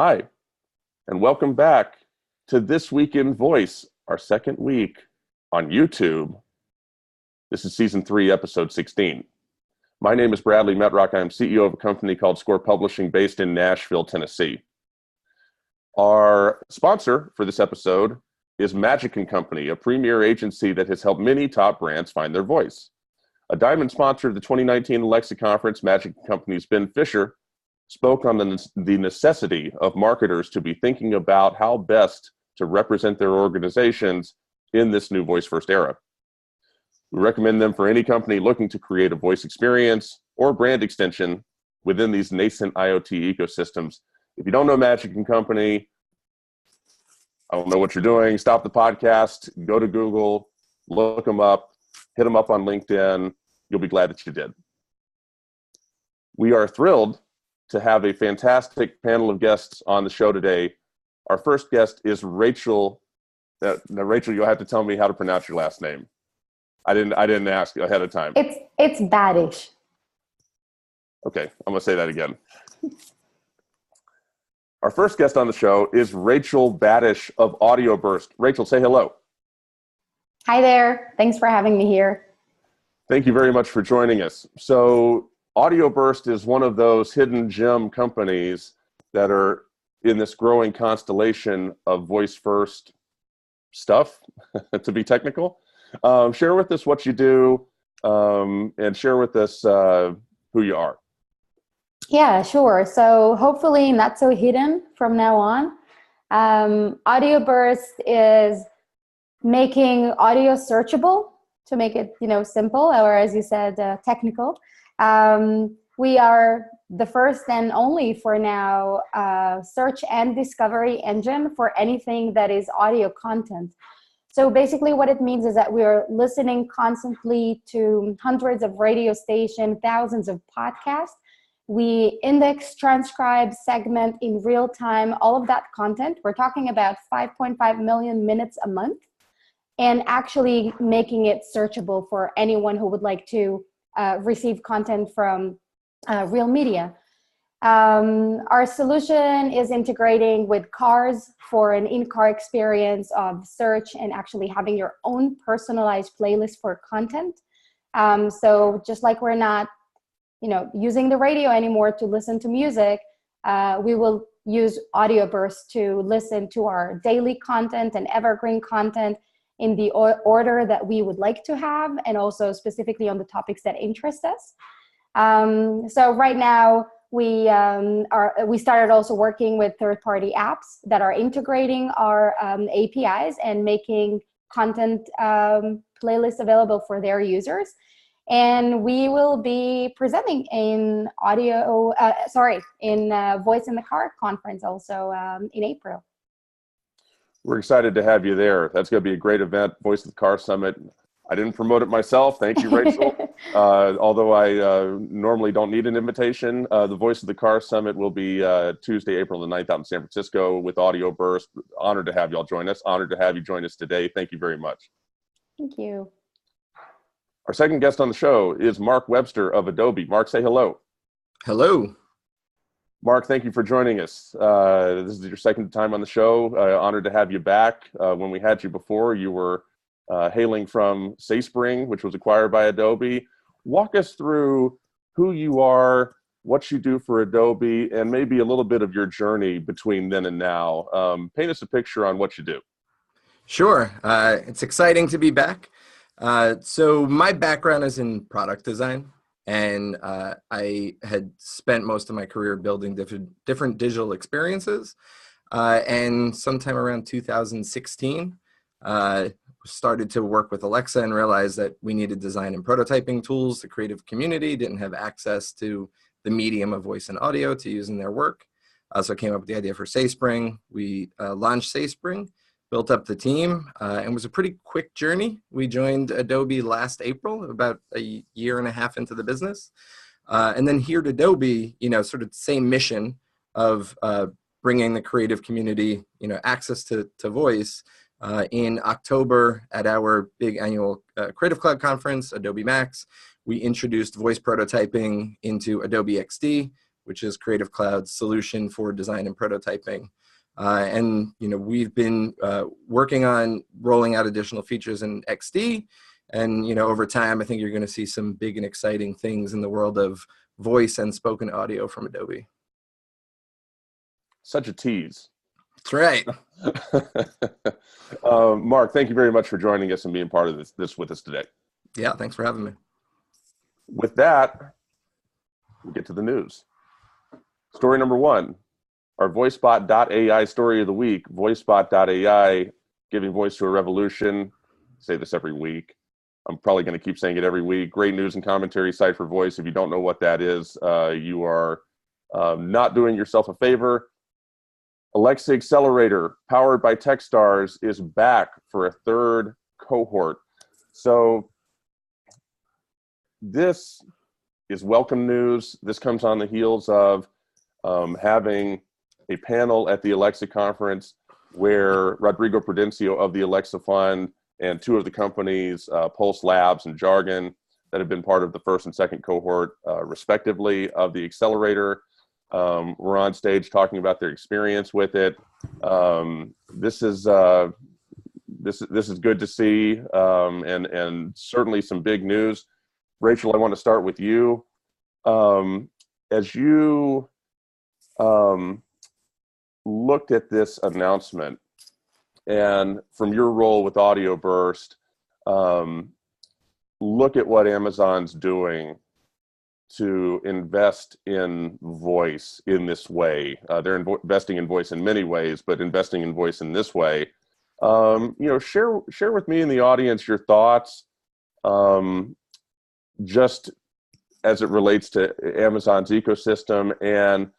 Hi, and welcome back to This Week in Voice, our second week on YouTube. This is Season 3, Episode 16. My name is Bradley Metrock. I am CEO of a company called Score Publishing based in Nashville, Tennessee. Our sponsor for this episode is Magic & Company, a premier agency that has helped many top brands find their voice. A diamond sponsor of the 2019 Alexa Conference, Magic & Company's Ben Fisher spoke on the necessity of marketers to be thinking about how best to represent their organizations in this new voice-first era. We recommend them for any company looking to create a voice experience or brand extension within these nascent IoT ecosystems. If you don't know Magic & Company, I don't know what you're doing. Stop the podcast, go to Google, look them up, hit them up on LinkedIn. You'll be glad that you did. We are thrilled to have a fantastic panel of guests on the show today. Our first guest is Rachel. Now, Rachel, you'll have to tell me how to pronounce your last name. I didn't ask ahead of time. It's Batish. Okay, I'm gonna say that again. Our first guest on the show is Rachel Batish of Audioburst. Rachel, say hello. Hi there. Thanks for having me here. Thank you very much for joining us. So Audioburst is one of those hidden gem companies that are in this growing constellation of voice-first stuff, to be technical. Share with us what you do, and share with us who you are. Yeah, sure. So hopefully not so hidden from now on. Audioburst is making audio searchable, to make it simple, or as you said, technical. We are the first and only for now search and discovery engine for anything that is audio content. So basically what it means is that we are listening constantly to hundreds of radio stations, thousands of podcasts. We index, transcribe, segment in real time, all of that content. We're talking about 5.5 million minutes a month, and actually making it searchable for anyone who would like to receive content from real media. Our solution is integrating with cars for an in-car experience of search and actually having your own personalized playlist for content. So just like we're not using the radio anymore to listen to music, we will use Audioburst to listen to our daily content and evergreen content in the order that we would like to have, and also specifically on the topics that interest us. So right now, we started also working with third-party apps that are integrating our APIs and making content playlists available for their users. And we will be presenting in Voice in the Car conference also in April. We're excited to have you there. That's going to be a great event, Voice of the Car Summit. I didn't promote it myself. Thank you, Rachel. Although I normally don't need an invitation, the Voice of the Car Summit will be Tuesday, April the 9th out in San Francisco with Audioburst. Honored to have you all join us. Honored to have you join us today. Thank you very much. Thank you. Our second guest on the show is Mark Webster of Adobe. Mark, say hello. Hello. Mark, thank you for joining us. This is your second time on the show. Honored to have you back. When we had you before, you were hailing from SaySpring, which was acquired by Adobe. Walk us through who you are, what you do for Adobe, and maybe a little bit of your journey between then and now. Paint us a picture on what you do. Sure. It's exciting to be back. So my background is in product design. And I had spent most of my career building different digital experiences. And sometime around 2016, started to work with Alexa and realized that we needed design and prototyping tools. The creative community didn't have access to the medium of voice and audio to use in their work. So I came up with the idea for SaySpring. We launched SaySpring, built up the team, and it was a pretty quick journey. We joined Adobe last April, about a year and a half into the business. And then here at Adobe, sort of the same mission of bringing the creative community, access to voice. In October at our big annual Creative Cloud conference, Adobe Max, we introduced voice prototyping into Adobe XD, which is Creative Cloud's solution for design and prototyping. And we've been working on rolling out additional features in XD. And over time, I think you're going to see some big and exciting things in the world of voice and spoken audio from Adobe. Such a tease. That's right. Mark, thank you very much for joining us and being part of this with us today. Yeah, thanks for having me. With that, we'll get to the news. Story number one, our VoiceBot.ai story of the week. VoiceBot.ai, giving voice to a revolution. I say this every week. I'm probably going to keep saying it every week. Great news and commentary site for voice. If you don't know what that is, you are not doing yourself a favor. Alexa Accelerator, powered by Techstars, is back for a third cohort. So this is welcome news. This comes on the heels of having a panel at the Alexa conference where Rodrigo Prudencio of the Alexa Fund and two of the companies, Pulse Labs and Jargon, that have been part of the first and second cohort, respectively, of the accelerator, were on stage talking about their experience with it. This is good to see, and certainly some big news. Rachel, I want to start with you. As you looked at this announcement, and from your role with Audioburst, look at what Amazon's doing to invest in voice in this way. They're investing in voice in many ways, but investing in voice in this way. Share with me and the audience your thoughts, just as it relates to Amazon's ecosystem, and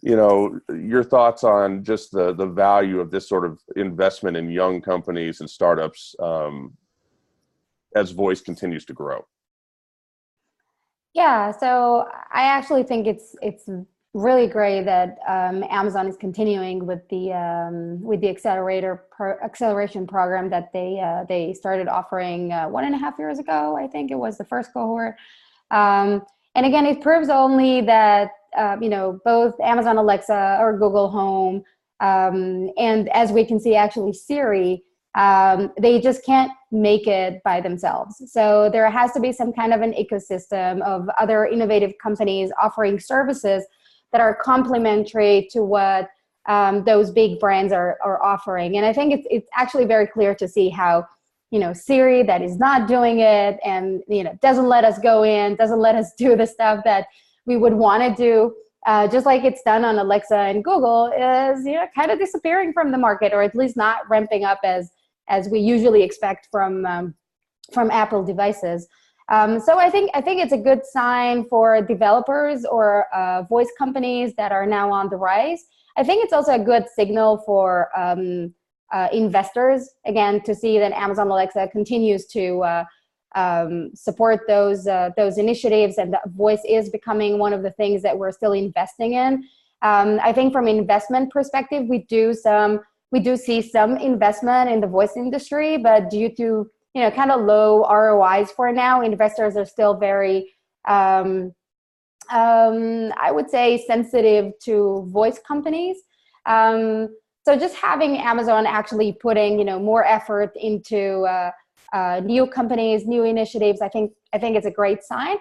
your thoughts on just the value of this sort of investment in young companies and startups as voice continues to grow. Yeah, so I actually think it's really great that Amazon is continuing with the acceleration program that they started offering 1.5 years ago. I think it was the first cohort, and again, it proves only that both Amazon Alexa or Google Home, and as we can see, actually Siri, they just can't make it by themselves. So there has to be some kind of an ecosystem of other innovative companies offering services that are complementary to what those big brands are offering. And I think it's actually very clear to see how, Siri, that is not doing it, and doesn't let us go in, doesn't let us do the stuff that we would want to do, just like it's done on Alexa and Google, is kind of disappearing from the market, or at least not ramping up as we usually expect from Apple devices. So I think it's a good sign for developers or voice companies that are now on the rise. I think it's also a good signal for investors, again, to see that Amazon Alexa continues to support those initiatives, and that voice is becoming one of the things that we're still investing in. I think from an investment perspective, we do see some investment in the voice industry, but due to kind of low ROIs for now, investors are still very, I would say, sensitive to voice companies. So just having Amazon actually putting more effort into new companies, new initiatives, I think it's a great sign.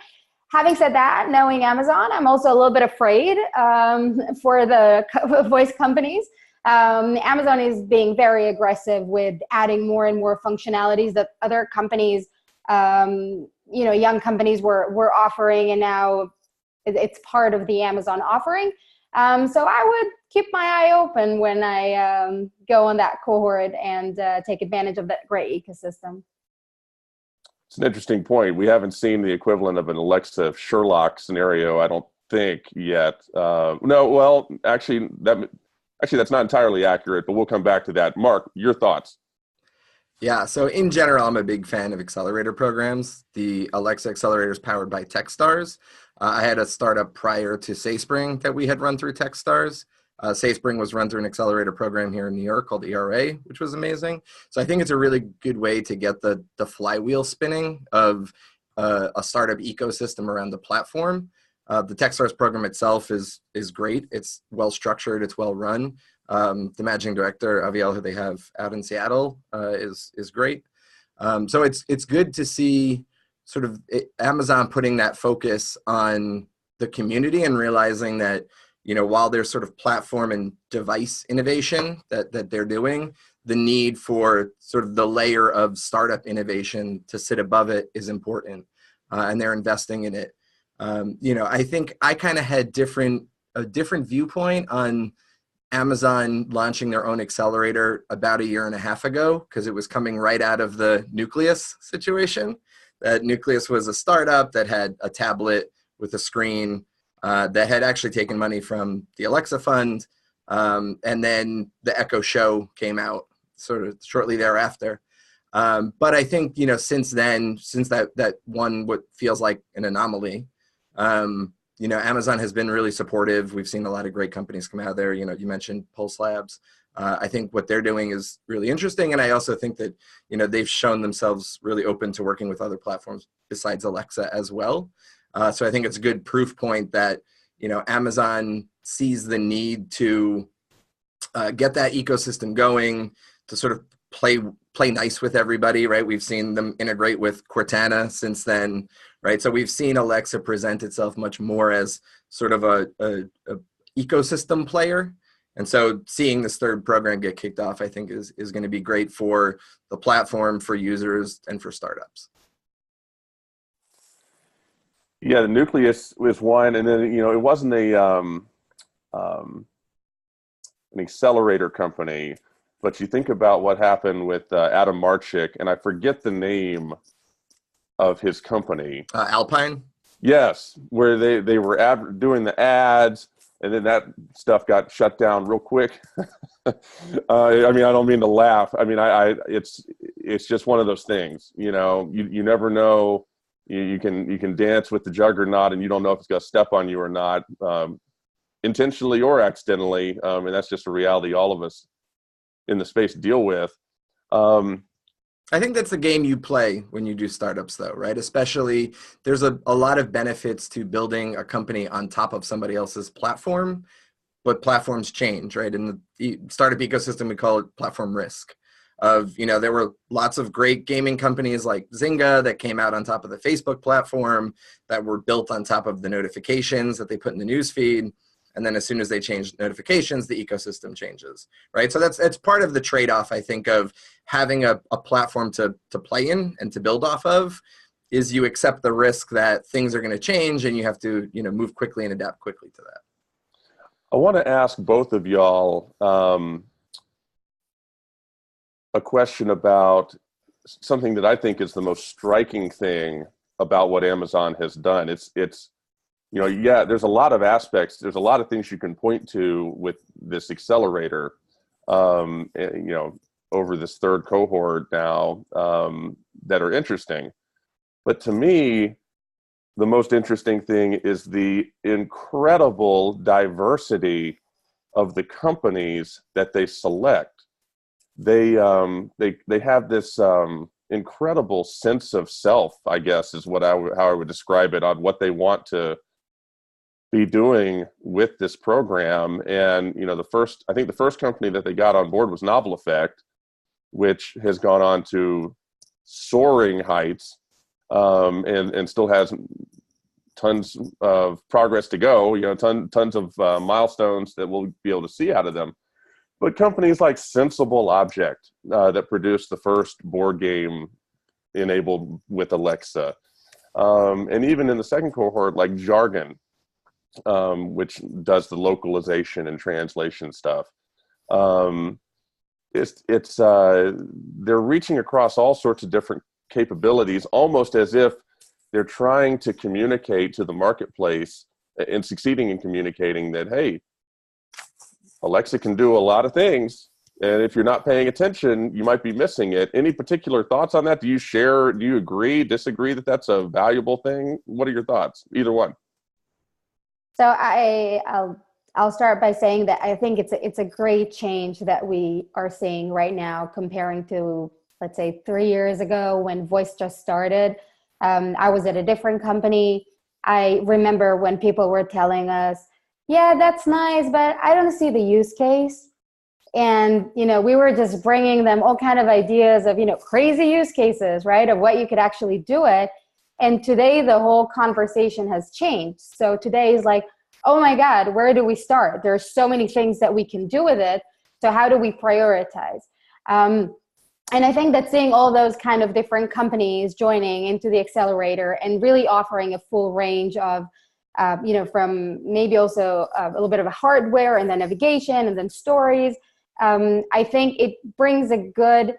Having said that, knowing Amazon, I'm also a little bit afraid for the voice companies. Amazon is being very aggressive with adding more and more functionalities that other companies, young companies were offering, and now it's part of the Amazon offering. So I would keep my eye open when I go on that cohort and take advantage of that great ecosystem. It's an interesting point. We haven't seen the equivalent of an Alexa Sherlock scenario, I don't think, yet. No, well, actually, that's not entirely accurate, but we'll come back to that. Mark, your thoughts? Yeah, so in general, I'm a big fan of accelerator programs. The Alexa Accelerator is powered by Techstars. I had a startup prior to SaySpring that we had run through Techstars. SaySpring was run through an accelerator program here in New York called ERA, which was amazing. So I think it's a really good way to get the flywheel spinning of a startup ecosystem around the platform. The TechStars program itself is great. It's well structured. It's well run. The managing director, Aviel, who they have out in Seattle, is great. So it's good to see sort of Amazon putting that focus on the community and realizing that, you know, while there's sort of platform and device innovation that they're doing, the need for sort of the layer of startup innovation to sit above it is important, and they're investing in it. You know, I think I kind of had a different viewpoint on Amazon launching their own accelerator about 1.5 years ago, because it was coming right out of the Nucleus situation. That Nucleus was a startup that had a tablet with a screen, that had actually taken money from the Alexa fund. And then the Echo Show came out sort of shortly thereafter. But I think, you know, since then, since that one, what feels like an anomaly, you know, Amazon has been really supportive. We've seen a lot of great companies come out of there. You know, you mentioned Pulse Labs. I think what they're doing is really interesting. And I also think that, you know, they've shown themselves really open to working with other platforms besides Alexa as well. So I think it's a good proof point that, you know, Amazon sees the need to get that ecosystem going, to sort of play nice with everybody, right? We've seen them integrate with Cortana since then, right? So we've seen Alexa present itself much more as sort of a ecosystem player. And so seeing this third program get kicked off, I think is going to be great for the platform, for users, and for startups. Yeah, the Nucleus was one, and then, you know, it wasn't an accelerator company, but you think about what happened with Adam Marchik, and I forget the name of his company. Alpine? Yes, where they were doing the ads, and then that stuff got shut down real quick. I mean, I don't mean to laugh. I mean, it's just one of those things. You know, you never know. You can dance with the juggernaut, and you don't know if it's going to step on you or not, intentionally or accidentally. And that's just a reality all of us in the space deal with. I think that's the game you play when you do startups, though, right? Especially, there's a lot of benefits to building a company on top of somebody else's platform, but platforms change, right? In the startup ecosystem, we call it platform risk. Of, you know, there were lots of great gaming companies like Zynga that came out on top of the Facebook platform, that were built on top of the notifications that they put in the news feed. And then as soon as they change notifications, the ecosystem changes, right? So that's part of the trade-off, I think, of having a platform to play in and to build off of, is you accept the risk that things are going to change, and you have to, you know, move quickly and adapt quickly to that. I want to ask both of y'all a question about something that I think is the most striking thing about what Amazon has done. It's you know, yeah, there's a lot of aspects. There's a lot of things you can point to with this accelerator, you know, over this third cohort now, that are interesting. But to me, the most interesting thing is the incredible diversity of the companies that they select. They have this incredible sense of self, I guess, is what how I would describe it, on what they want to be doing with this program. And, you know, I think the first company that they got on board was Novel Effect, which has gone on to soaring heights, and still has tons of progress to go, you know, tons of milestones that we'll be able to see out of them. But companies like Sensible Object, that produced the first board game enabled with Alexa, and even in the second cohort, like Jargon, which does the localization and translation stuff. They're reaching across all sorts of different capabilities, almost as if they're trying to communicate to the marketplace and succeeding in communicating that, hey, Alexa can do a lot of things, and if you're not paying attention, you might be missing it. Any particular thoughts on that? Do you agree, disagree that that's a valuable thing? What are your thoughts? Either one. So I'll start by saying that I think it's a great change that we are seeing right now, comparing to, let's say, 3 years ago when voice just started. I was at a different company. I remember when people were telling us, yeah, that's nice, but I don't see the use case. And, we were just bringing them all kind of ideas of, crazy use cases, right? Of what you could actually do it. And today the whole conversation has changed. So today is like, oh my God, where do we start? There's so many things that we can do with it. So how do we prioritize? And I think that seeing all those kind of different companies joining into the accelerator and really offering a full range of, from maybe also a little bit of a hardware and then navigation and then stories, I think it brings a good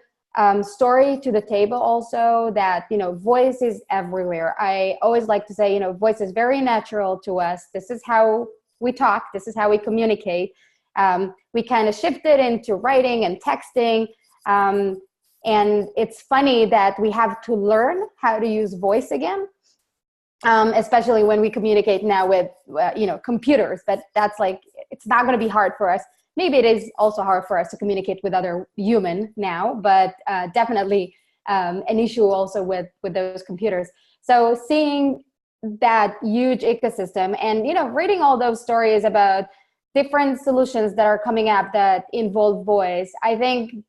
story to the table also that, voice is everywhere. I always like to say, voice is very natural to us. This is how we talk. This is how we communicate. We kind of shifted into writing and texting. And it's funny that we have to learn how to use voice again, especially when we communicate now with, computers. But that's like, it's not going to be hard for us. Maybe it is also hard for us to communicate with other human now, but definitely an issue also with those computers. So seeing that huge ecosystem and, reading all those stories about different solutions that are coming up that involve voice, I think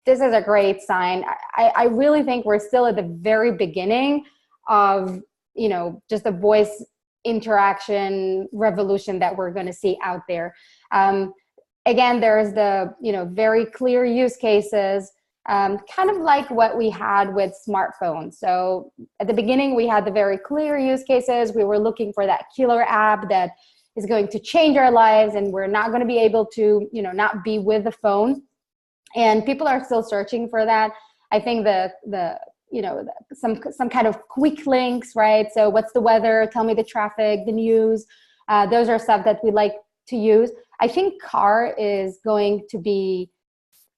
this is a great sign. I really think we're still at the very beginning of, just the voice interaction revolution that we're going to see out there. Again, there's the, very clear use cases, kind of like what we had with smartphones. So at the beginning, we had the very clear use cases. We were looking for that killer app that is going to change our lives, and we're not going to be able to, not be with the phone. And people are still searching for that. I think some kind of quick links, right? So what's the weather? Tell me the traffic, the news. Those are stuff that we like to use. I think car is going to be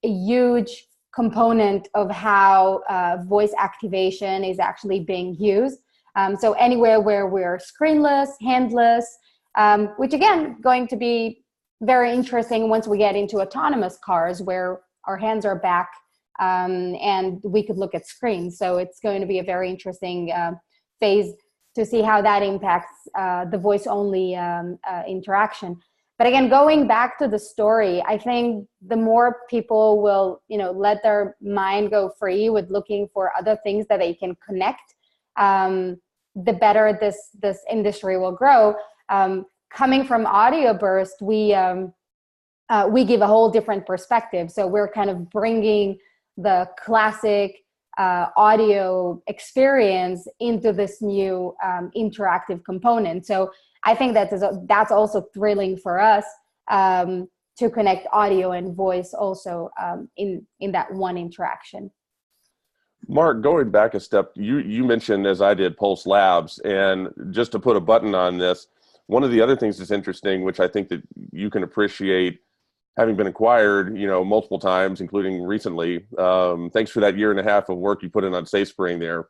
a huge component of how voice activation is actually being used. So anywhere where we're screenless, handless, which again, going to be very interesting once we get into autonomous cars where our hands are back and we could look at screens. So it's going to be a very interesting phase to see how that impacts the voice-only interaction. But again, going back to the story, I think the more people will, let their mind go free with looking for other things that they can connect, the better this industry will grow. Coming from Audioburst, we give a whole different perspective. So we're kind of bringing the classic audio experience into this new interactive component. So I think that's also thrilling for us to connect audio and voice also in that one interaction. Mark, going back a step, you mentioned, as I did, Pulse Labs, and just to put a button on this, one of the other things that's interesting, which I think that you can appreciate having been acquired, multiple times, including recently. Thanks for that 1.5 years of work you put in on SafeSpring there.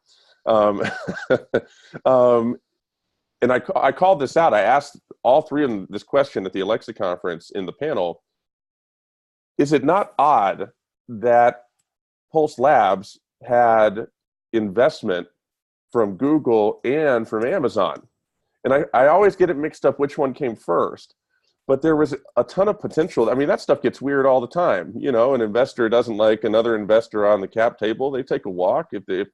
And I called this out. I asked all three of them this question at the Alexa conference in the panel. Is it not odd that Pulse Labs had investment from Google and from Amazon? And I always get it mixed up which one came first. But there was a ton of potential. I mean, that stuff gets weird all the time. An investor doesn't like another investor on the cap table. They take a walk they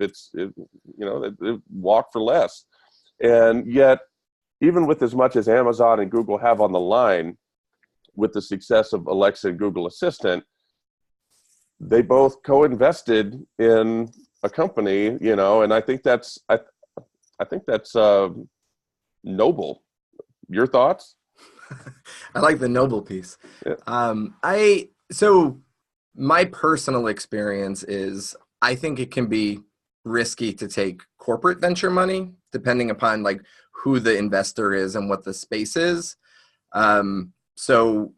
walk for less. And yet, even with as much as Amazon and Google have on the line with the success of Alexa and Google Assistant, they both co-invested in a company, and I think that's noble. Your thoughts? I like the noble piece. Yeah. So my personal experience is I think it can be risky to take corporate venture money, depending upon like who the investor is and what the space is. So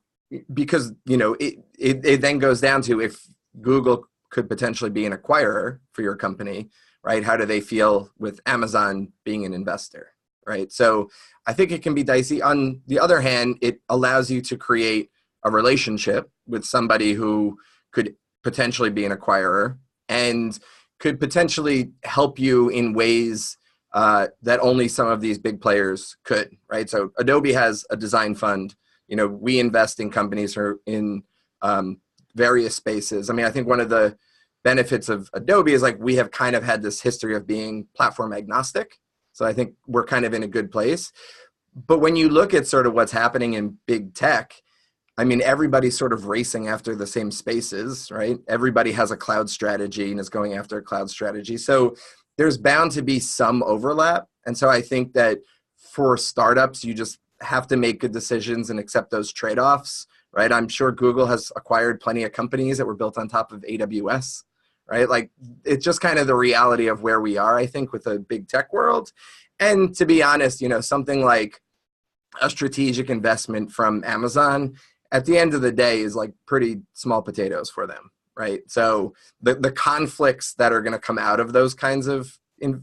because, it then goes down to if Google could potentially be an acquirer for your company, right? How do they feel with Amazon being an investor, right? So I think it can be dicey. On the other hand, it allows you to create a relationship with somebody who could potentially be an acquirer and could potentially help you in ways that only some of these big players could, right? So Adobe has a design fund. We invest in companies or in various spaces. I mean, I think one of the benefits of Adobe is like we have kind of had this history of being platform agnostic. So I think we're kind of in a good place. But when you look at sort of what's happening in big tech, I mean, everybody's sort of racing after the same spaces, right? Everybody has a cloud strategy and is going after a cloud strategy. So there's bound to be some overlap. And so I think that for startups, you just have to make good decisions and accept those trade-offs, right? I'm sure Google has acquired plenty of companies that were built on top of AWS, right? Like, it's just kind of the reality of where we are, I think, with the big tech world. And to be honest, something like a strategic investment from Amazon at the end of the day is like pretty small potatoes for them, right? So the conflicts that are going to come out of those kinds of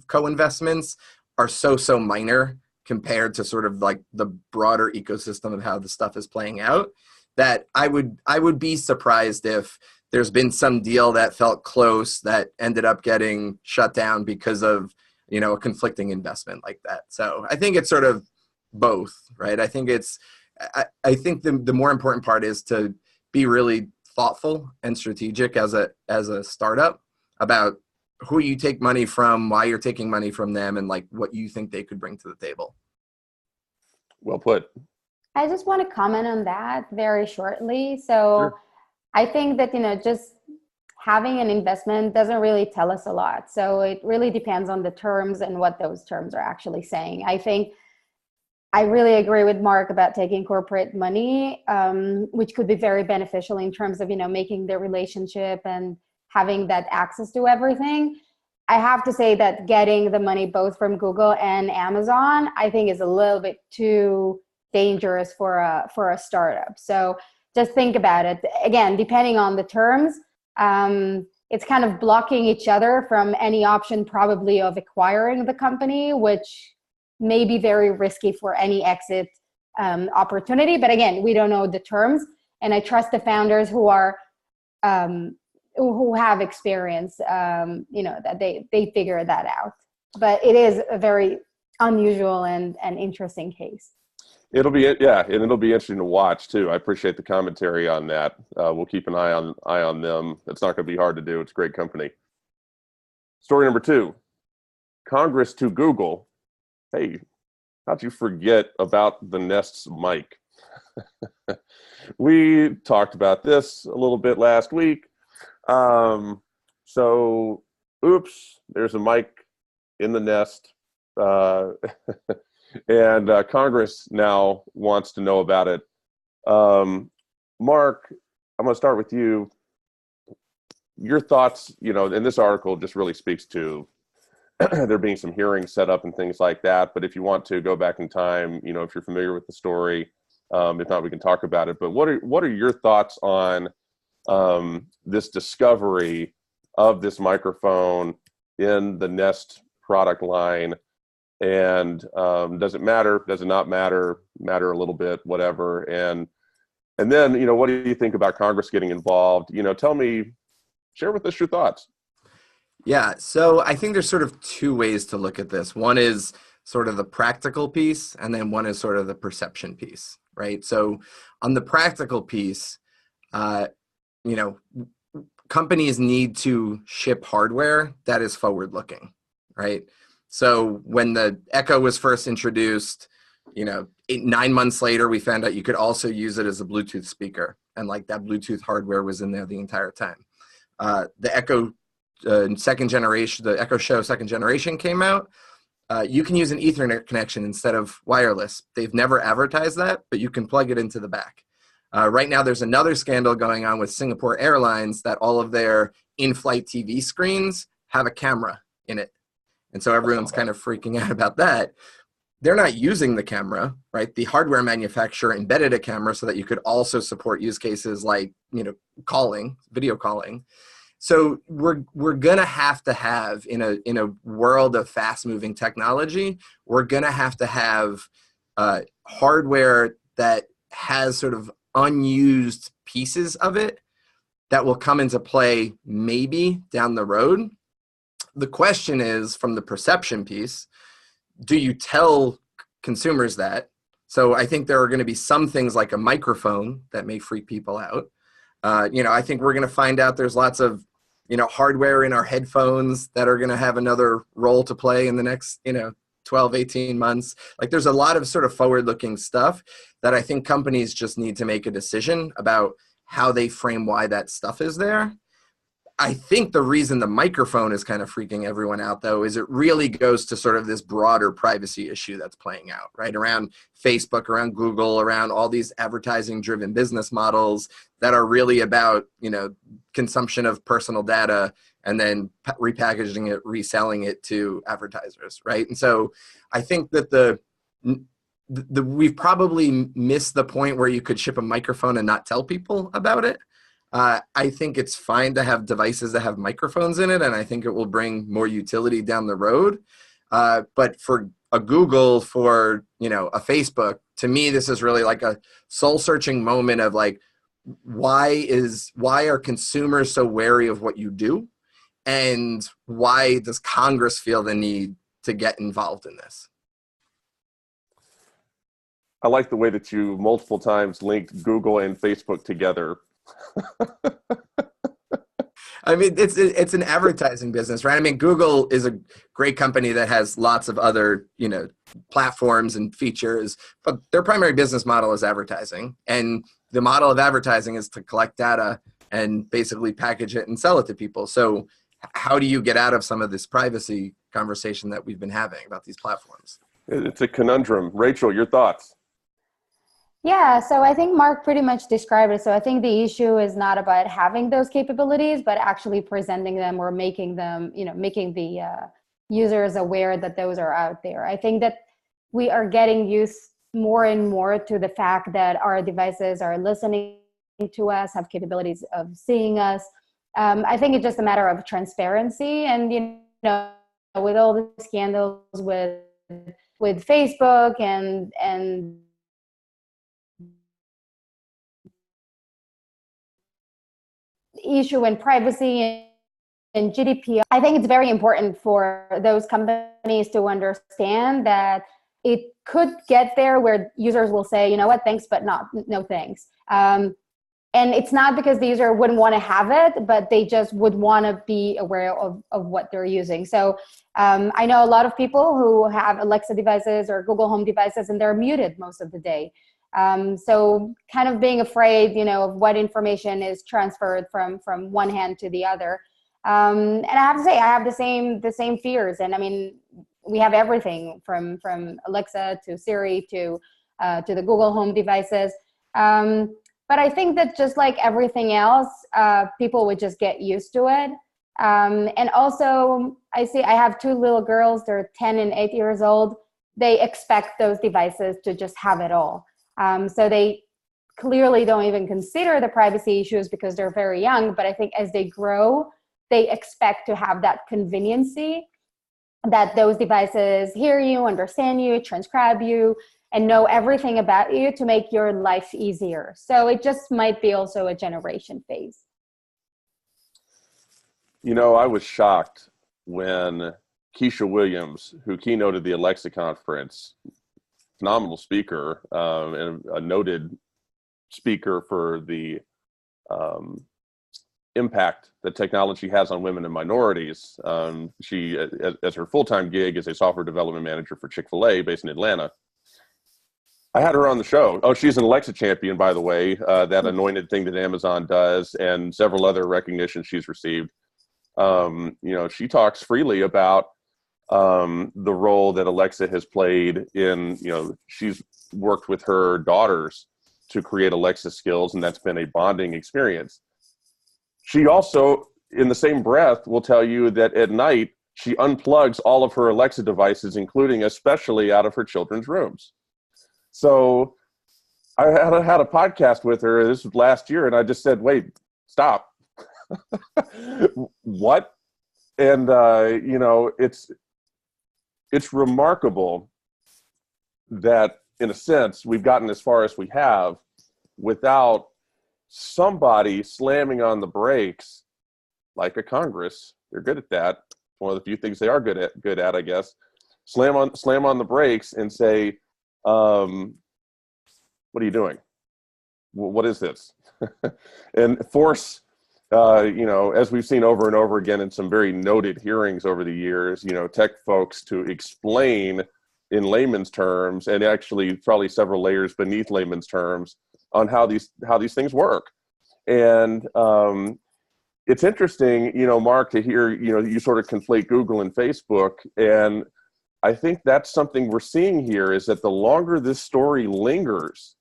co-investments are so minor compared to sort of like the broader ecosystem of how the stuff is playing out, that I would be surprised if there's been some deal that felt close that ended up getting shut down because of a conflicting investment like that. So I think it's sort of both, right? I think I think the more important part is to be really thoughtful and strategic as a startup about who you take money from, why you're taking money from them, and like what you think they could bring to the table. Well put. I just want to comment on that very shortly. So Sure. I think that, just having an investment doesn't really tell us a lot. So it really depends on the terms and what those terms are actually saying. I think I really agree with Mark about taking corporate money, which could be very beneficial in terms of, making the relationship and having that access to everything. I have to say that getting the money both from Google and Amazon, I think, is a little bit too dangerous for a startup. So just think about it. Again, depending on the terms, it's kind of blocking each other from any option probably of acquiring the company, which may be very risky for any exit opportunity. But again, we don't know the terms, and I trust the founders who have experience, that they figure that out. But it is a very unusual and interesting case. It'll be interesting to watch too. I appreciate the commentary on that. We'll keep an eye on them. It's not going to be hard to do. It's great company. Story number 2: Congress to Google. Hey, how'd you forget about the Nest's mic? We talked about this a little bit last week. So, oops, there's a mic in the Nest. And Congress now wants to know about it. Mark, I'm going to start with you. Your thoughts, and this article just really speaks to there being some hearings set up and things like that. But if you want to go back in time, if you're familiar with the story, if not, we can talk about it. But what are your thoughts on this discovery of this microphone in the Nest product line? And does it matter? Does it not matter? Matter a little bit, whatever. And then, what do you think about Congress getting involved? Share with us your thoughts. Yeah, so I think there's sort of two ways to look at this. One is sort of the practical piece, and then one is sort of the perception piece, right? So on the practical piece, companies need to ship hardware that is forward-looking, right? So when the Echo was first introduced, 9 months later, we found out you could also use it as a Bluetooth speaker, and like that Bluetooth hardware was in there the entire time. The Echo second generation, the Echo Show second generation came out. You can use an Ethernet connection instead of wireless. They've never advertised that, but you can plug it into the back. Right now, there's another scandal going on with Singapore Airlines that all of their in-flight TV screens have a camera in it. And so everyone's kind of freaking out about that. They're not using the camera, right? The hardware manufacturer embedded a camera so that you could also support use cases like, calling, video calling. So we're gonna have to have in a world of fast-moving technology, we're gonna have to have hardware that has sort of unused pieces of it that will come into play maybe down the road. The question is, from the perception piece, do you tell consumers that? So I think there are going to be some things like a microphone that may freak people out. I think we're going to find out there's lots of, hardware in our headphones that are going to have another role to play in the next, 12, 18 months. Like there's a lot of sort of forward-looking stuff that I think companies just need to make a decision about how they frame why that stuff is there. I think the reason the microphone is kind of freaking everyone out, though, is it really goes to sort of this broader privacy issue that's playing out, right? Around Facebook, around Google, around all these advertising-driven business models that are really about, consumption of personal data and then repackaging it, reselling it to advertisers, right? And so I think that we've probably missed the point where you could ship a microphone and not tell people about it. I think it's fine to have devices that have microphones in it, and I think it will bring more utility down the road. But for a Google, for a Facebook, to me, this is really like a soul-searching moment of like, why are consumers so wary of what you do, and why does Congress feel the need to get involved in this? I like the way that you multiple times linked Google and Facebook together. I mean, it's an advertising business, right? I mean, Google is a great company that has lots of other, platforms and features, but their primary business model is advertising. And the model of advertising is to collect data and basically package it and sell it to people. So how do you get out of some of this privacy conversation that we've been having about these platforms? It's a conundrum. Rachel, your thoughts? Yeah, so I think Mark pretty much described it. So I think the issue is not about having those capabilities, but actually presenting them or making them, making the users aware that those are out there. I think that we are getting used more and more to the fact that our devices are listening to us, have capabilities of seeing us. I think it's just a matter of transparency, and with all the scandals with Facebook and issue in privacy and GDPR, I think it's very important for those companies to understand that it could get there where users will say, you know what, thanks, but no thanks. And it's not because the user wouldn't want to have it, but they just would want to be aware of what they're using. So I know a lot of people who have Alexa devices or Google Home devices, and they're muted most of the day. So kind of being afraid, of what information is transferred from one hand to the other. And I have to say, I have the same fears. And I mean, we have everything from Alexa to Siri to the Google Home devices. But I think that just like everything else, people would just get used to it. And also, I have two little girls. They're 10 and 8 years old. They expect those devices to just have it all. So they clearly don't even consider the privacy issues because they're very young. But I think as they grow, they expect to have that conveniency, that those devices hear you, understand you, transcribe you, and know everything about you to make your life easier. So it just might be also a generation phase. I was shocked when Keisha Williams, who keynoted the Alexa conference, phenomenal speaker, and a noted speaker for the impact that technology has on women and minorities. She, as her full-time gig, is a software development manager for Chick-fil-A based in Atlanta. I had her on the show. Oh, she's an Alexa champion, by the way, that anointed thing that Amazon does, and several other recognitions she's received. She talks freely about the role that Alexa has played in, she's worked with her daughters to create Alexa skills, and that's been a bonding experience. She also, in the same breath, will tell you that at night, she unplugs all of her Alexa devices, including especially out of her children's rooms. So I had a podcast with her, this was last year, and I just said, wait, stop. What? And, it's remarkable that, in a sense, we've gotten as far as we have without somebody slamming on the brakes, like a Congress. They're good at that. One of the few things they are good at, I guess. slam on the brakes and say, what are you doing? What is this? And force, as we've seen over and over again in some very noted hearings over the years, tech folks to explain in layman's terms, and actually probably several layers beneath layman's terms, on how these things work. And it's interesting, Mark, to hear, you sort of conflate Google and Facebook. And I think that's something we're seeing here, is that the longer this story lingers,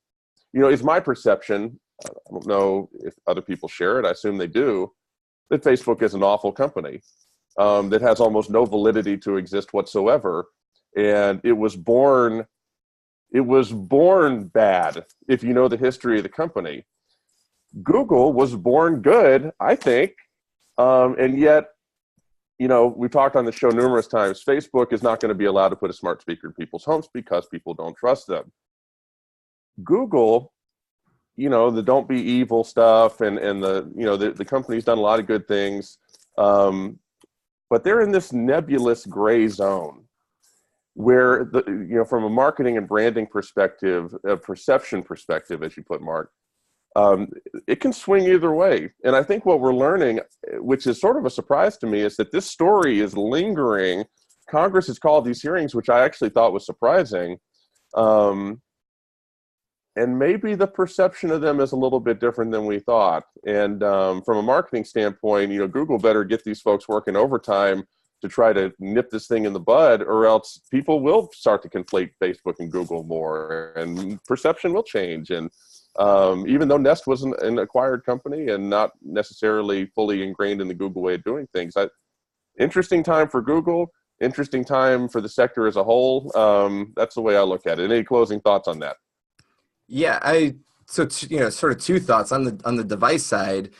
it's my perception, I don't know if other people share it, I assume they do, that Facebook is an awful company that has almost no validity to exist whatsoever. And it was born bad, if you know the history of the company. Google was born good, I think, and yet, we've talked on the show numerous times, Facebook is not going to be allowed to put a smart speaker in people's homes because people don't trust them. Google, the don't be evil stuff, and the company's done a lot of good things, but they're in this nebulous gray zone where from a marketing and branding perspective, a perception perspective, as you put, Mark, it can swing either way. And I think what we're learning, which is sort of a surprise to me, is that this story is lingering. Congress has called these hearings, which I actually thought was surprising. And maybe the perception of them is a little bit different than we thought. And from a marketing standpoint, Google better get these folks working overtime to try to nip this thing in the bud, or else people will start to conflate Facebook and Google more, and perception will change. And even though Nest was an acquired company and not necessarily fully ingrained in the Google way of doing things, interesting time for Google, interesting time for the sector as a whole. That's the way I look at it. Any closing thoughts on that? Yeah, sort of two thoughts on the device side.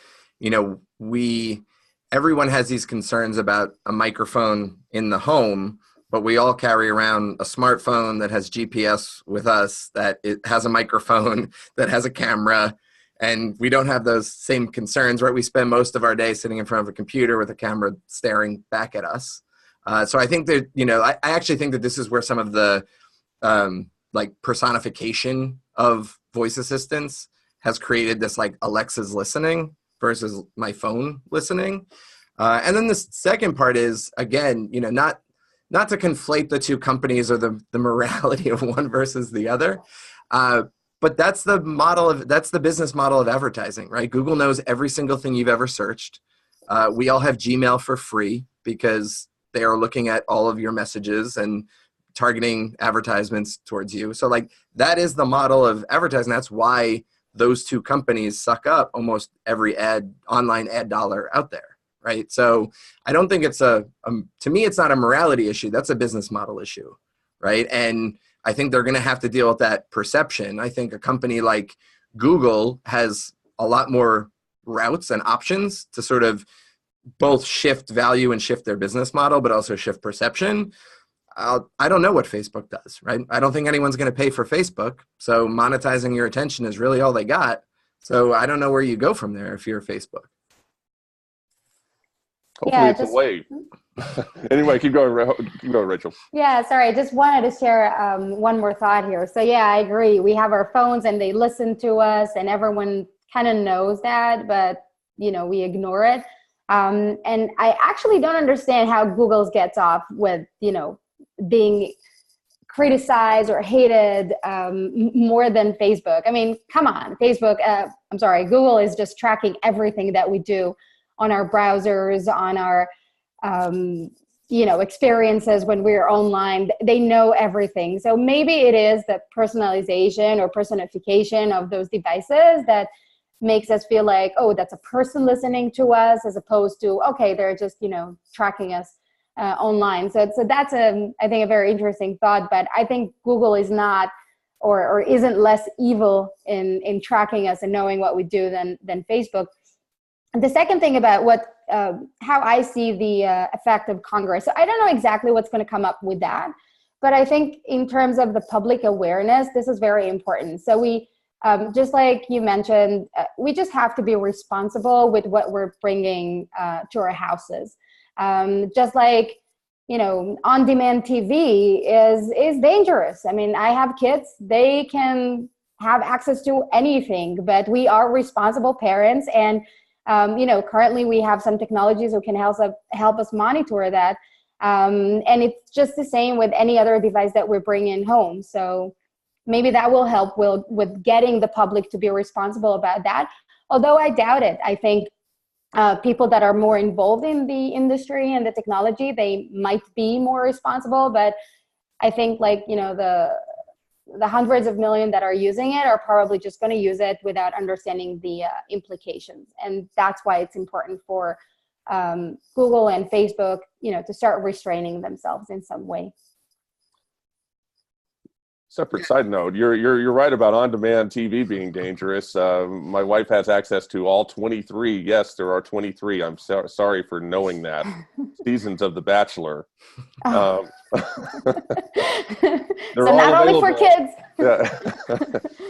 Everyone has these concerns about a microphone in the home, but we all carry around a smartphone that has GPS with us, that it has a microphone, that has a camera, and we don't have those same concerns, right? We spend most of our day sitting in front of a computer with a camera staring back at us. So I think that, I actually think that this is where some of the personification of voice assistants has created this Alexa's listening versus my phone listening. And then the second part is, again, not to conflate the two companies or the morality of one versus the other, but that's the business model of advertising, right? Google knows every single thing you've ever searched. We all have Gmail for free because they are looking at all of your messages and targeting advertisements towards you. So that is the model of advertising. That's why those two companies suck up almost every online ad dollar out there, right? So I don't think it's to me, it's not a morality issue. That's a business model issue, right? And I think they're going to have to deal with that perception. I think a company like Google has a lot more routes and options to sort of both shift value and shift their business model, but also shift perception. I don't know what Facebook does, right? I don't think anyone's going to pay for Facebook. So monetizing your attention is really all they got. So I don't know where you go from there if you're Facebook. Hopefully it's a way. Anyway, keep going, Rachel. Yeah, sorry. I just wanted to share one more thought here. So yeah, I agree. We have our phones and they listen to us, and everyone kind of knows that, but we ignore it. And I actually don't understand how Google gets off with, being criticized or hated more than Facebook. I mean, come on, Google is just tracking everything that we do on our browsers, on our, experiences when we're online. They know everything. So maybe it is the personalization or personification of those devices that makes us feel like, oh, that's a person listening to us, as opposed to, okay, they're just, tracking us online. So that's I think a very interesting thought, but I think Google is not or isn't less evil in tracking us and knowing what we do than Facebook. And the second thing about how I see the effect of Congress. So I don't know exactly what's going to come up with that, but I think in terms of the public awareness, this is very important. So we, just like you mentioned, we just have to be responsible with what we're bringing to our houses. Just like on-demand TV is dangerous. I mean, I have kids, they can have access to anything, but we are responsible parents. And, currently we have some technologies that can help us monitor that. And it's just the same with any other device that we bring in home. So maybe that will help with getting the public to be responsible about that. Although I doubt it. I think people that are more involved in the industry and the technology, they might be more responsible. But I think the hundreds of millions that are using it are probably just going to use it without understanding the implications. And that's why it's important for Google and Facebook, to start restraining themselves in some way. Separate side note, you're right about on-demand TV being dangerous. My wife has access to all 23. Yes, there are 23. I'm sorry for knowing that. Seasons of The Bachelor. Oh. They're so all not only available. for kids. Yeah.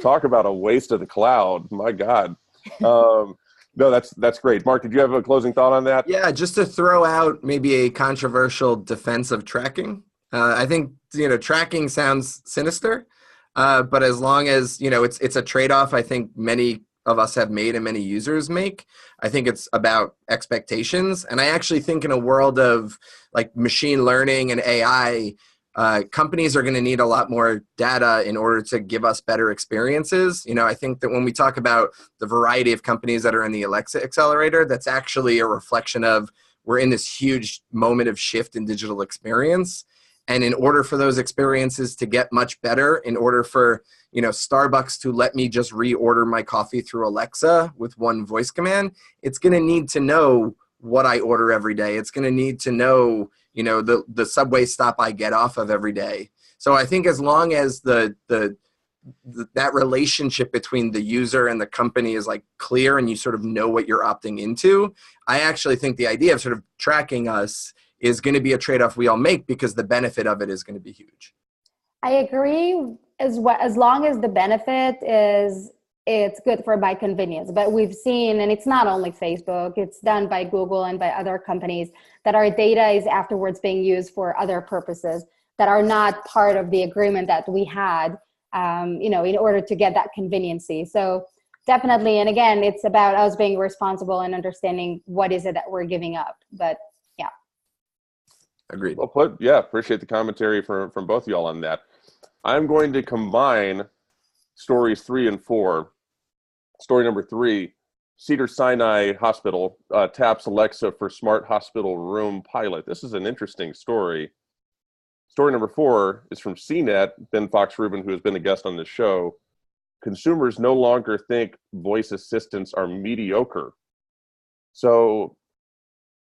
Talk about a waste of the cloud. My God. No, that's great. Mark, did you have a closing thought on that? Yeah, just to throw out maybe a controversial defense of tracking. I think, tracking sounds sinister, but as long as, it's a trade-off I think many of us have made and many users make. I think it's about expectations. And I actually think in a world of like machine learning and AI, companies are going to need a lot more data in order to give us better experiences. I think that when we talk about the variety of companies that are in the Alexa accelerator, that's actually a reflection of we're in this huge moment of shift in digital experience. And in order for those experiences to get much better, in order for Starbucks to let me just reorder my coffee through Alexa with one voice command, it's going to need to know what I order every day. It's going to need to know, the subway stop I get off of every day. So I think as long as that relationship between the user and the company is like clear and you sort of know what you're opting into, I actually think the idea of sort of tracking us is going to be a trade-off we all make because the benefit of it is going to be huge. I agree as long as the benefit is it's good for my convenience. But we've seen, and it's not only Facebook, it's done by Google and by other companies, that our data is afterwards being used for other purposes that are not part of the agreement that we had, in order to get that conveniency. So definitely, and again, it's about us being responsible and understanding what is it that we're giving up. But yeah. Agreed. Well put. Yeah, appreciate the commentary from both of y'all on that. I'm going to combine stories 3 and 4. Story number 3, Cedars-Sinai Hospital taps Alexa for smart hospital room pilot. This is an interesting story. Story number 4 is from CNET, Ben Fox-Rubin, who has been a guest on this show. Consumers no longer think voice assistants are mediocre. So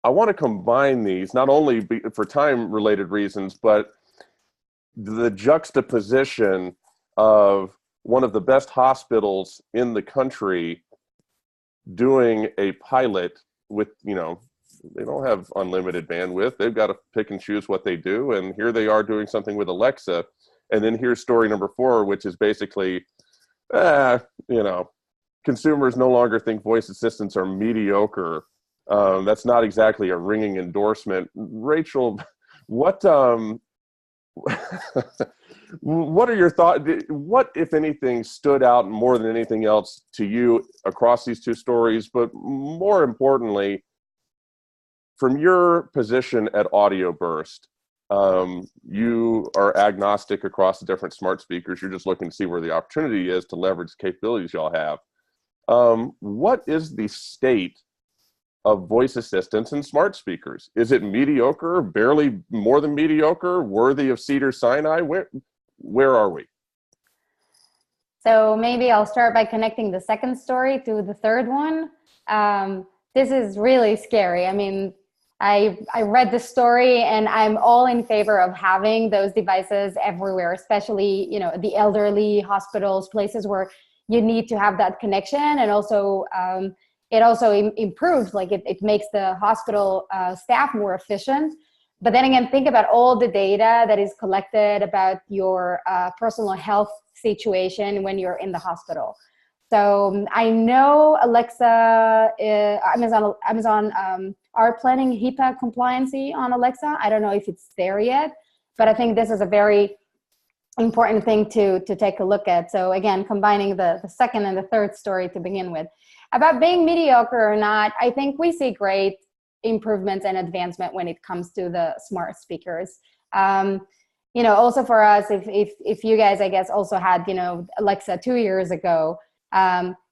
I want to combine these, not only for time-related reasons, but the juxtaposition of one of the best hospitals in the country doing a pilot with, they don't have unlimited bandwidth. They've got to pick and choose what they do. And here they are doing something with Alexa. And then here's story number 4, which is basically, consumers no longer think voice assistants are mediocre. That's not exactly a ringing endorsement. Rachel, what are your thoughts? What, if anything, stood out more than anything else to you across these two stories? But more importantly, from your position at Audioburst, you are agnostic across the different smart speakers. You're just looking to see where the opportunity is to leverage the capabilities y'all have. What is the state of voice assistants and smart speakers? Is it mediocre, barely more than mediocre, worthy of Cedars-Sinai? Where are we? So maybe I'll start by connecting the second story to the third one. This is really scary. I mean, I read the story and I'm all in favor of having those devices everywhere, especially, the elderly hospitals, places where you need to have that connection. And also, it also improves, it makes the hospital staff more efficient. But then again, think about all the data that is collected about your personal health situation when you're in the hospital. So I know Alexa, Amazon are planning HIPAA compliancy on Alexa. I don't know if it's there yet, but I think this is a very important thing to take a look at. So again, combining the second and the third story to begin with. About being mediocre or not, I think we see great improvements and advancement when it comes to the smart speakers. You know, also for us, if you guys, I guess, also had, you know, Alexa 2 years ago,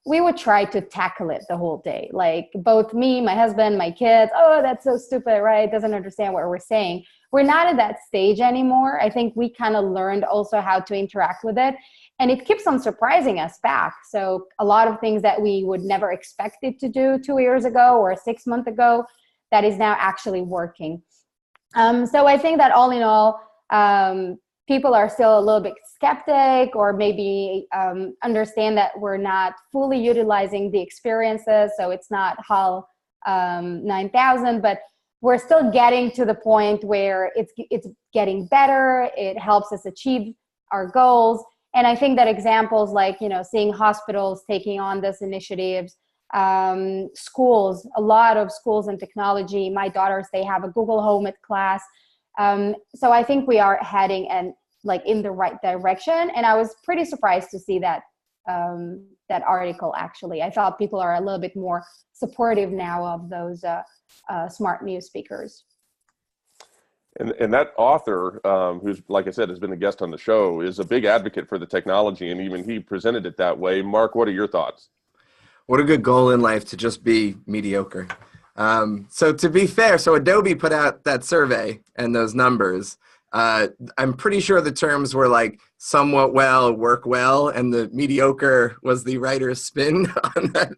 we would try to tackle it the whole day. Like both me, my husband, my kids, oh, that's so stupid, right? Doesn't understand what we're saying. We're not at that stage anymore. I think we kind of learned also how to interact with it. And it keeps on surprising us back. So a lot of things that we would never expect it to do 2 years ago or 6 months ago, that is now actually working. So I think that all in all, people are still a little bit skeptic, or maybe understand that we're not fully utilizing the experiences. So it's not HAL 9000, but we're still getting to the point where it's getting better. It helps us achieve our goals. And I think that examples like, you know, seeing hospitals taking on this initiatives, schools, a lot of schools in technology. My daughters, they have a Google Home at class. So I think we are heading in the right direction. And I was pretty surprised to see that that article. Actually, I thought people are a little bit more supportive now of those smart new speakers. And that author, who's, like I said, has been a guest on the show, is a big advocate for the technology, and even he presented it that way. Mark, what are your thoughts? What a good goal in life to just be mediocre. So to be fair, so Adobe put out that survey and those numbers. I'm pretty sure the terms were like somewhat well, work well, and the mediocre was the writer's spin on that.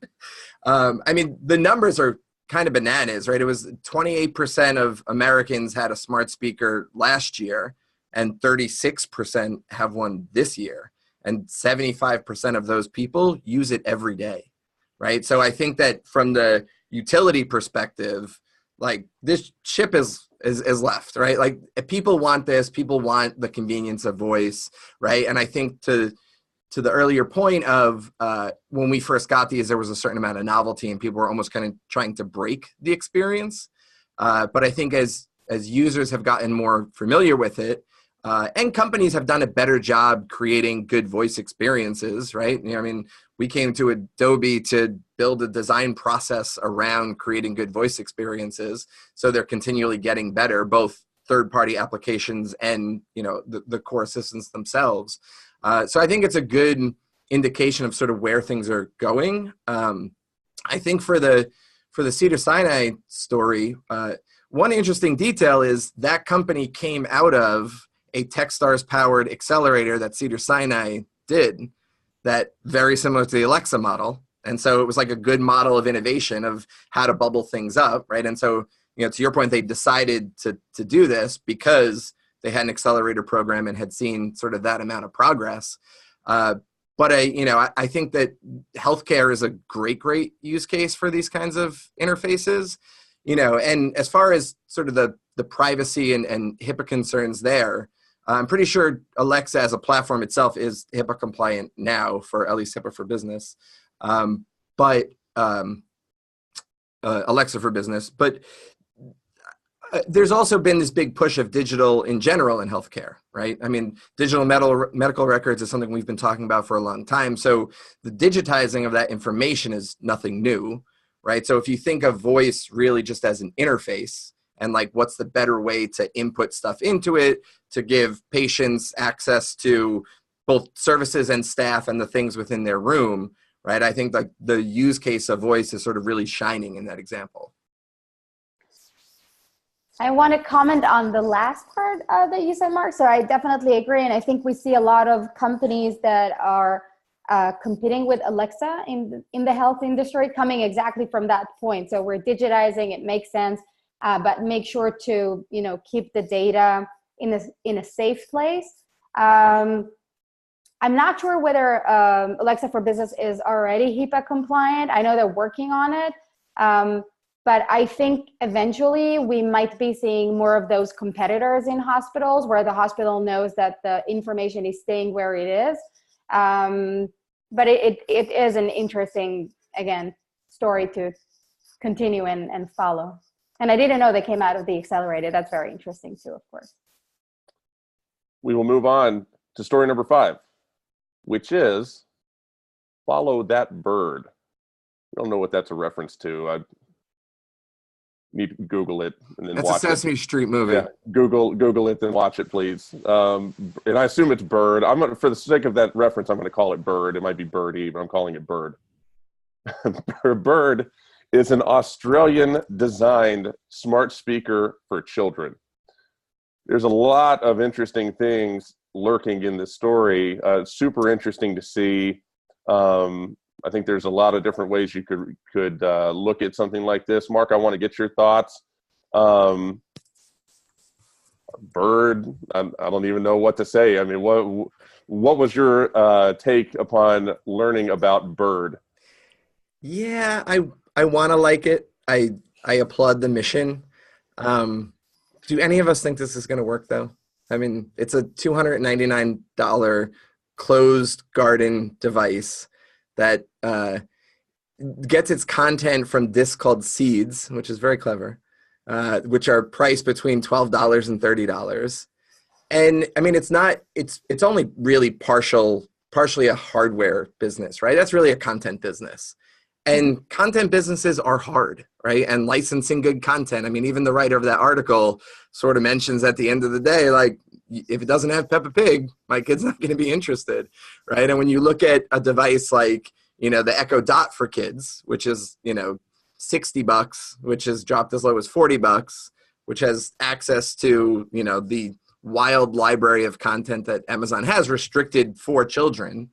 I mean, the numbers are kind of bananas, right? It was 28% of Americans had a smart speaker last year, and 36% have one this year. And 75% of those people use it every day, right? So I think that from the utility perspective, like this ship is left, right? Like people want this, people want the convenience of voice, right? And I think to the earlier point of when we first got these, there was a certain amount of novelty and people were almost kind of trying to break the experience. But I think as users have gotten more familiar with it, and companies have done a better job creating good voice experiences, right? You know, I mean, we came to Adobe to build a design process around creating good voice experiences. So they're continually getting better, both third-party applications and, you know, the core assistants themselves. So I think it's a good indication of sort of where things are going. I think for the Cedars-Sinai story, one interesting detail is that company came out of a Techstars-powered accelerator that Cedars-Sinai did, that very similar to the Alexa model. And so it was like a good model of innovation of how to bubble things up, right? And so, you know, to your point, they decided to do this because they had an accelerator program and had seen sort of that amount of progress. But I think that healthcare is a great use case for these kinds of interfaces, you know, and as far as sort of the privacy and HIPAA concerns there, I'm pretty sure Alexa as a platform itself is HIPAA compliant now, for at least HIPAA for Business, Alexa for Business. But there's also been this big push of digital in general in healthcare, right? I mean, digital medical records is something we've been talking about for a long time. So the digitizing of that information is nothing new, right? So if you think of voice really just as an interface, and like what's the better way to input stuff into it to give patients access to both services and staff and the things within their room, right? I think like the use case of voice is sort of really shining in that example. I want to comment on the last part that you said, Mark. So I definitely agree. And I think we see a lot of companies that are competing with Alexa in the health industry coming exactly from that point. So we're digitizing, it makes sense. But make sure to, you know, keep the data in a safe place. I'm not sure whether Alexa for Business is already HIPAA compliant. I know they're working on it, but I think eventually we might be seeing more of those competitors in hospitals where the hospital knows that the information is staying where it is. But it is an interesting, again, story to continue and follow. And I didn't know they came out of the accelerated. That's very interesting too, of course. We will move on to story number 5, which is Follow That Bird. I don't know what that's a reference to. I need to Google it and then That's watch a Sesame Street movie. Yeah, Google it, then watch it, please. And I assume it's bird. For the sake of that reference, I'm going to call it bird. It might be birdie, but I'm calling it bird. Bird is an Australian-designed smart speaker for children. There's a lot of interesting things lurking in this story. Super interesting to see. I think there's a lot of different ways you could look at something like this. Mark, I want to get your thoughts. Bird, I don't even know what to say. I mean, what was your take upon learning about Bird? Yeah, I want to like it. I applaud the mission. Do any of us think this is going to work, though? I mean, it's a $299 closed garden device that gets its content from discs called seeds, which is very clever, which are priced between $12 and $30. And I mean, it's only really partially a hardware business, right? That's really a content business. And content businesses are hard, right? And licensing good content. I mean, even the writer of that article sort of mentions at the end of the day, like, if it doesn't have Peppa Pig, my kid's not going to be interested, right? And when you look at a device like, the Echo Dot for kids, which is, $60, which has dropped as low as $40, which has access to, the wild library of content that Amazon has restricted for children,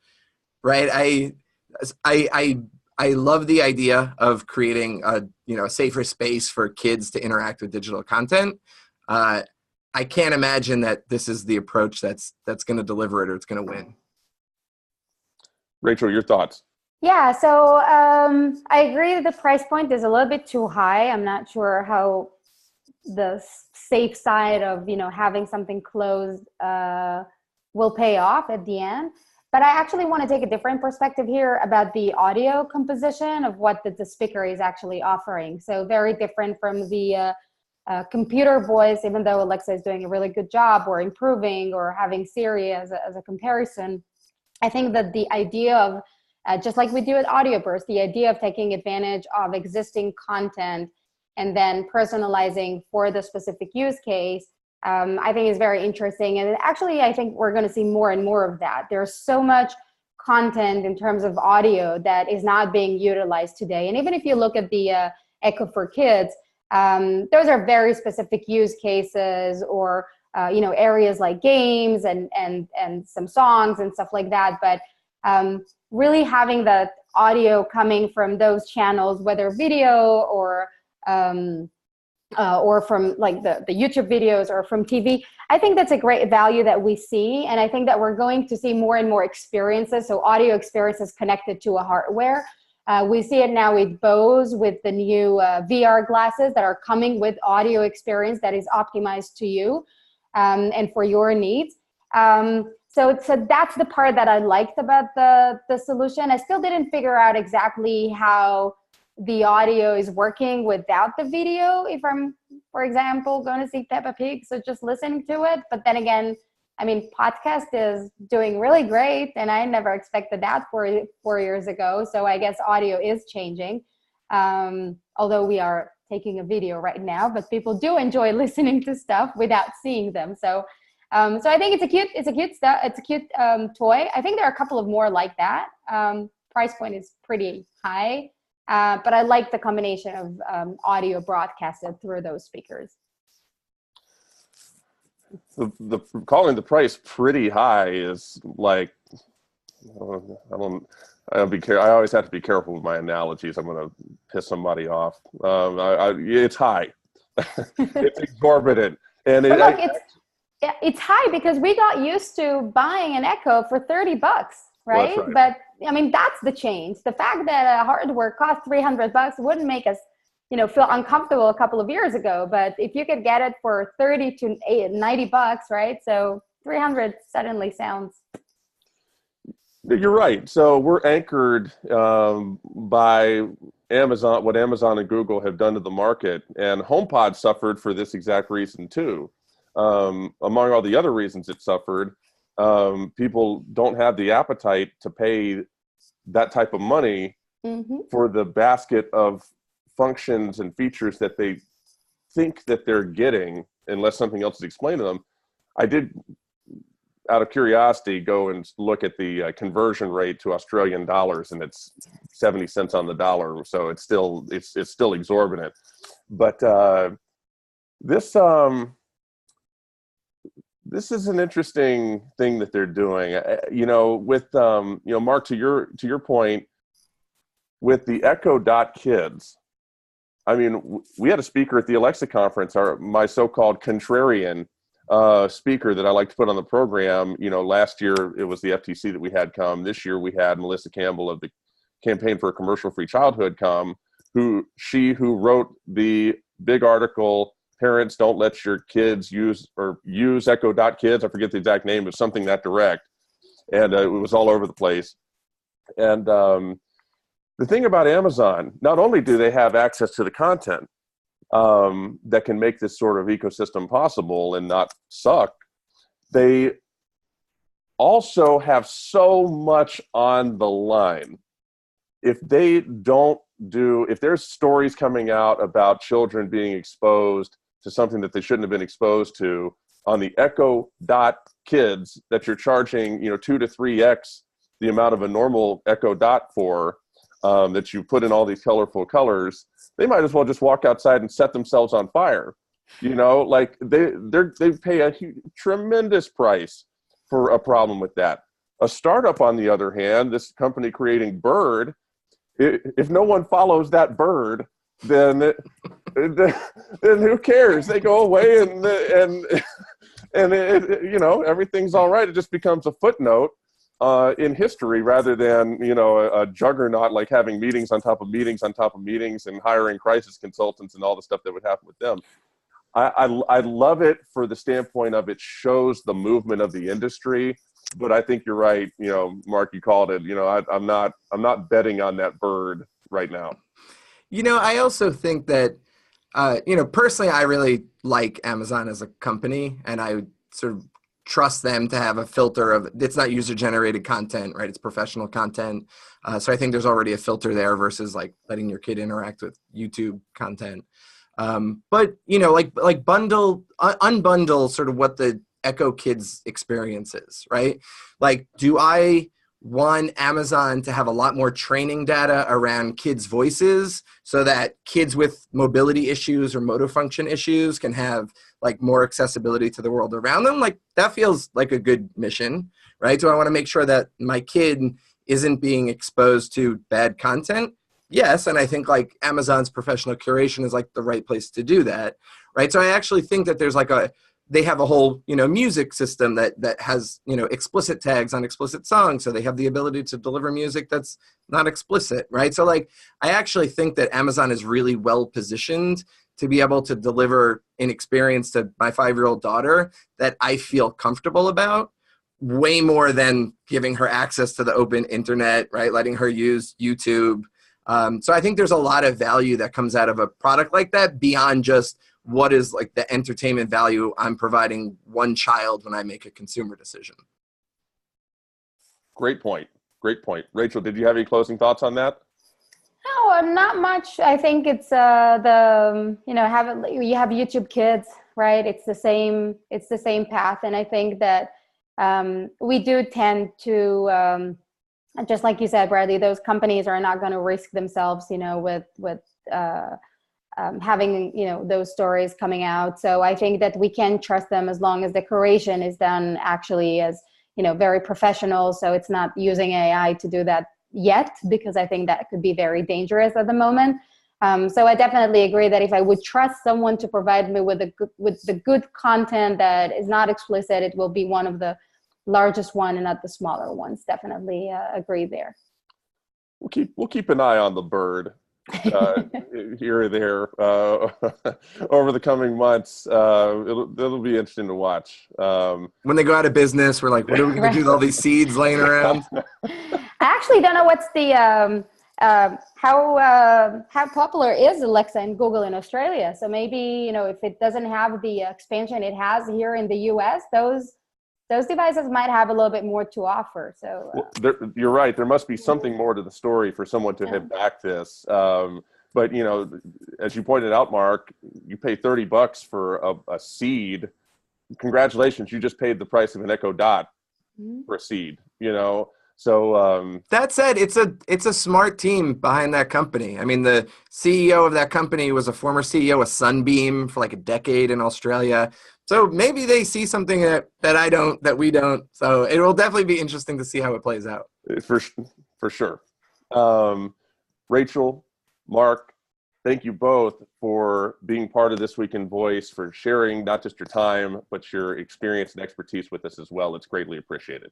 right? I love the idea of creating a safer space for kids to interact with digital content. I can't imagine that this is the approach that's going to deliver it or it's going to win. Rachel, your thoughts? Yeah, so I agree that the price point is a little bit too high. I'm not sure how the safe side of having something closed will pay off at the end. But I actually want to take a different perspective here about the audio composition of what the speaker is actually offering. So very different from the computer voice, even though Alexa is doing a really good job or improving or having Siri as a comparison. I think that the idea of, just like we do at Audioburst, the idea of taking advantage of existing content and then personalizing for the specific use case, I think is very interesting. And actually, I think we're going to see more and more of that. There's so much content in terms of audio that is not being utilized today. And even if you look at the Echo for Kids, those are very specific use cases or, areas like games and some songs and stuff like that. But really having the audio coming from those channels, whether video or from like the YouTube videos or from TV, I think that's a great value that we see. And I think that we're going to see more and more experiences. So audio experiences connected to a hardware. We see it now with Bose, with the new VR glasses that are coming with audio experience that is optimized to you and for your needs. So that's the part that I liked about the solution. I still didn't figure out exactly how the audio is working without the video. If I'm, for example, going to see Peppa Pig, so just listening to it. But then again, I mean, podcast is doing really great, and I never expected that 4 years ago. So I guess audio is changing, although we are taking a video right now. But people do enjoy listening to stuff without seeing them. So I think it's a cute toy. I think there are a couple of more like that. Price point is pretty high. But I like the combination of audio broadcasted through those speakers. The calling the price pretty high is like, I always have to be careful with my analogies. I'm going to piss somebody off. It's high. It's exorbitant, and it's high because we got used to buying an Echo for $30, right? Well, right? But I mean, that's the change. The fact that hardware costs $300 wouldn't make us, feel uncomfortable a couple of years ago. But if you could get it for $30 to $90, right? So 300 suddenly sounds. You're right. So we're anchored by what Amazon and Google have done to the market, and HomePod suffered for this exact reason too. Among all the other reasons it suffered, people don't have the appetite to pay that type of money for the basket of functions and features that they think that they're getting, unless something else is explained to them. I did, out of curiosity, go and look at the conversion rate to Australian dollars, and it's 70 cents on the dollar. So it's still exorbitant. But this is an interesting thing that they're doing. With Mark, to your point, with the Echo Dot Kids. I mean, we had a speaker at the Alexa conference, my so-called contrarian speaker that I like to put on the program. Last year it was the FTC that we had come. This year we had Melissa Campbell of the Campaign for a Commercial-Free Childhood come, who wrote the big article, Parents Don't Let Your Kids Use Echo Dot Kids. I forget the exact name, but something that direct. And it was all over the place. And the thing about Amazon, not only do they have access to the content that can make this sort of ecosystem possible and not suck, they also have so much on the line. If there's stories coming out about children being exposed to something that they shouldn't have been exposed to on the Echo Dot Kids that you're charging, 2 to 3x the amount of a normal Echo Dot for, that you put in all these colorful colors, they might as well just walk outside and set themselves on fire. Like they pay a tremendous price for a problem with that. A startup, on the other hand, this company creating Bird, if no one follows that Bird, then who cares? They go away and everything's all right. It just becomes a footnote in history rather than a juggernaut, like having meetings on top of meetings on top of meetings and hiring crisis consultants and all the stuff that would happen with them. I love it for the standpoint of it shows the movement of the industry, but I think you're right. Mark, you called it. I'm not betting on that Bird right now. I also think that personally, I really like Amazon as a company, and I sort of trust them to have a filter of, it's not user-generated content, right? It's professional content. So I think there's already a filter there versus like letting your kid interact with YouTube content. But like unbundle sort of what the Echo Kids experience is, right? Like, do I want Amazon to have a lot more training data around kids' voices so that kids with mobility issues or motor function issues can have like more accessibility to the world around them? Like, that feels like a good mission, right? Do I want to make sure that my kid isn't being exposed to bad content? Yes, and I think like Amazon's professional curation is like the right place to do that, right? So I actually think that there's like they have a whole, music system that has, explicit tags on explicit songs. So they have the ability to deliver music that's not explicit, right? So like, I actually think that Amazon is really well positioned to be able to deliver an experience to my 5-year-old daughter that I feel comfortable about, way more than giving her access to the open internet, right? Letting her use YouTube. So I think there's a lot of value that comes out of a product like that beyond just what is like the entertainment value I'm providing one child when I make a consumer decision. Great point. Rachel, did you have any closing thoughts on that? No, not much. I think it's you have YouTube Kids, right? It's the same path. And I think that we do tend to, just like you said, Bradley, those companies are not going to risk themselves, with having, those stories coming out. So I think that we can trust them as long as the curation is done actually as, very professional. So it's not using AI to do that yet, because I think that could be very dangerous at the moment. So I definitely agree that if I would trust someone to provide me with the good content that is not explicit, it will be one of the largest one and not the smaller ones. Definitely agree there. We'll keep an eye on the Bird here or there over the coming months. It'll be interesting to watch. When they go out of business, we're like, what are we going to do with all these seeds laying around? I actually don't know what's the how popular is Alexa and Google in Australia? So maybe, you know, if it doesn't have the expansion it has here in the US, those devices might have a little bit more to offer. So you're right. There must be something more to the story for someone to have backed this. But you know, as you pointed out, Mark, you pay $30 for a seed. Congratulations, you just paid the price of an Echo Dot for a seed. You know, so that said, it's a smart team behind that company. I mean, the CEO of that company was a former CEO of Sunbeam for like a decade in Australia. So maybe they see something that we don't. So it will definitely be interesting to see how it plays out. For sure. Rachel, Mark, thank you both for being part of This Week in Voice, for sharing not just your time, but your experience and expertise with us as well. It's greatly appreciated.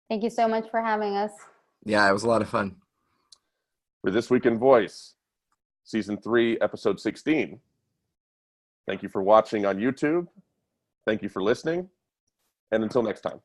Thank you so much for having us. Yeah, it was a lot of fun. For This Week in Voice, Season 3, Episode 16. Thank you for watching on YouTube. Thank you for listening. And until next time.